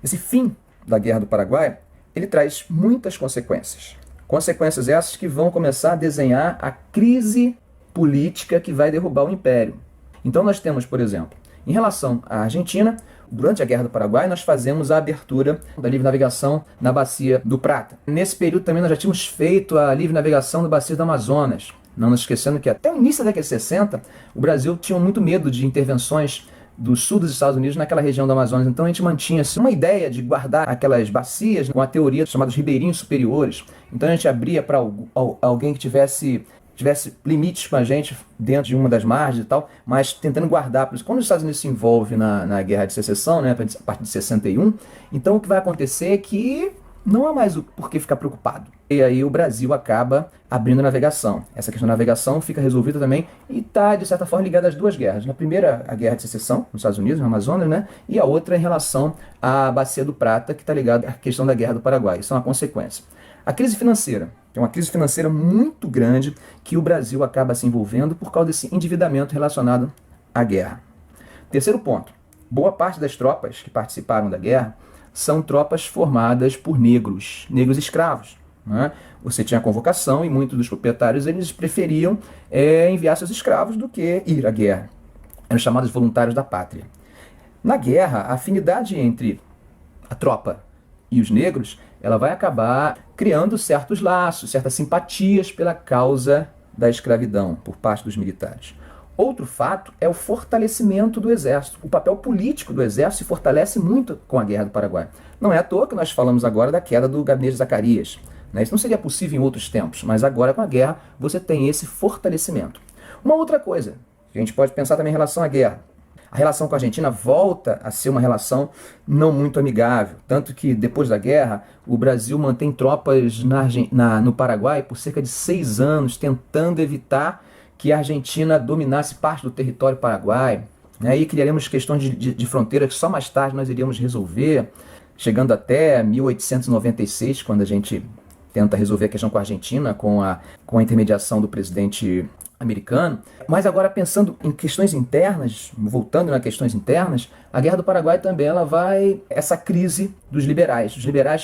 Esse fim da Guerra do Paraguai, ele traz muitas consequências. Consequências essas que vão começar a desenhar a crise política que vai derrubar o Império. Então nós temos, por exemplo, em relação à Argentina, durante a Guerra do Paraguai, nós fazemos a abertura da livre navegação na Bacia do Prata. Nesse período também nós já tínhamos feito a livre navegação na Bacia do Amazonas. Não nos esquecendo que até o início da década de 60, o Brasil tinha muito medo de intervenções do sul dos Estados Unidos naquela região do Amazonas. Então a gente mantinha uma ideia de guardar aquelas bacias com a teoria chamados ribeirinhos superiores. Então a gente abria para alguém que tivesse limites com a gente dentro de uma das margens e tal, mas tentando guardar. Por isso, quando os Estados Unidos se envolvem na Guerra de Secessão, né, a partir de 61, então o que vai acontecer é que não há mais o porquê ficar preocupado. E aí o Brasil acaba abrindo a navegação. Essa questão da navegação fica resolvida também e está, de certa forma, ligada às duas guerras. Na primeira, a Guerra de Secessão, nos Estados Unidos, no Amazonas, né? E a outra em relação à Bacia do Prata, que está ligada à questão da Guerra do Paraguai. Isso é uma consequência. A crise financeira. É uma crise financeira muito grande que o Brasil acaba se envolvendo por causa desse endividamento relacionado à guerra. Terceiro ponto. Boa parte das tropas que participaram da guerra são tropas formadas por negros escravos. Né? Você tinha a convocação e muitos dos proprietários eles preferiam enviar seus escravos do que ir à guerra. Eram chamados voluntários da pátria. Na guerra, a afinidade entre a tropa e os negros, ela vai acabar criando certos laços, certas simpatias pela causa da escravidão por parte dos militares. Outro fato é o fortalecimento do exército. O papel político do exército se fortalece muito com a Guerra do Paraguai. Não é à toa que nós falamos agora da queda do gabinete de Zacarias. Né? Isso não seria possível em outros tempos, mas agora com a guerra você tem esse fortalecimento. Uma outra coisa que a gente pode pensar também em relação à guerra. A relação com a Argentina volta a ser uma relação não muito amigável. Tanto que depois da guerra, o Brasil mantém tropas no Paraguai por cerca de 6 anos, tentando evitar que a Argentina dominasse parte do território paraguaio. Aí criaremos questões de fronteira que só mais tarde nós iríamos resolver, chegando até 1896, quando a gente tenta resolver a questão com a Argentina, com a intermediação do presidente americano. Mas agora pensando em questões internas, voltando nas questões internas, a Guerra do Paraguai também essa crise dos liberais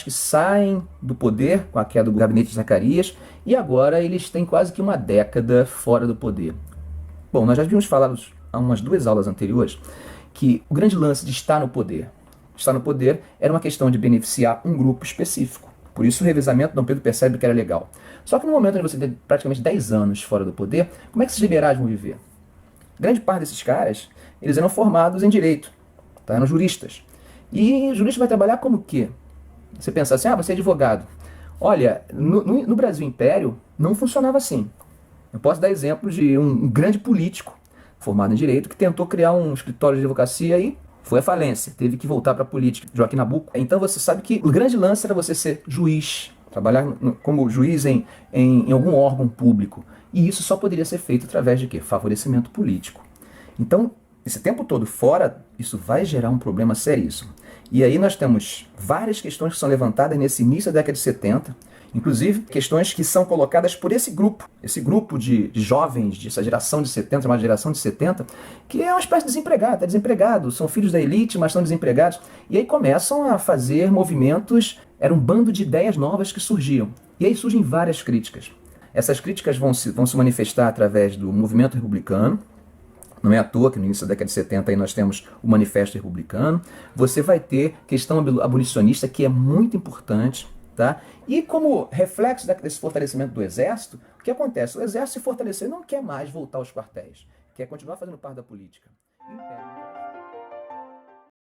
que saem do poder com a queda do gabinete de Zacarias e agora eles têm quase que uma década fora do poder. Bom, nós já havíamos falado há umas 2 aulas anteriores que o grande lance de estar no poder era uma questão de beneficiar um grupo específico. Por isso o revezamento, Dom Pedro percebe que era legal. Só que no momento em que você tem praticamente 10 anos fora do poder, como é que esses liberais vão viver? Grande parte desses caras, eles eram formados em direito, tá? Eram juristas. E o jurista vai trabalhar como o quê? Você pensa assim, você é advogado. Olha, no Brasil Império não funcionava assim. Eu posso dar exemplo de um grande político formado em direito que tentou criar um escritório de advocacia e foi à falência, teve que voltar para a política. Joaquim Nabuco. Então você sabe que o grande lance era você ser juiz, trabalhar como juiz em algum órgão público. E isso só poderia ser feito através de quê? Favorecimento político. Então, esse tempo todo fora, isso vai gerar um problema seríssimo. E aí nós temos várias questões que são levantadas nesse início da década de 70, inclusive questões que são colocadas por esse grupo de jovens, dessa geração de 70, chamada geração de 70, que é uma espécie de desempregado, desempregado, são filhos da elite, mas são desempregados. E aí começam a fazer movimentos, era um bando de ideias novas que surgiam. E aí surgem várias críticas. Essas críticas vão se manifestar através do movimento republicano. Não é à toa que no início da década de 70 aí nós temos o Manifesto Republicano. Você vai ter questão abolicionista, que é muito importante. Tá? E como reflexo desse fortalecimento do exército, o que acontece? O exército se fortalecer não quer mais voltar aos quartéis, quer continuar fazendo parte da política.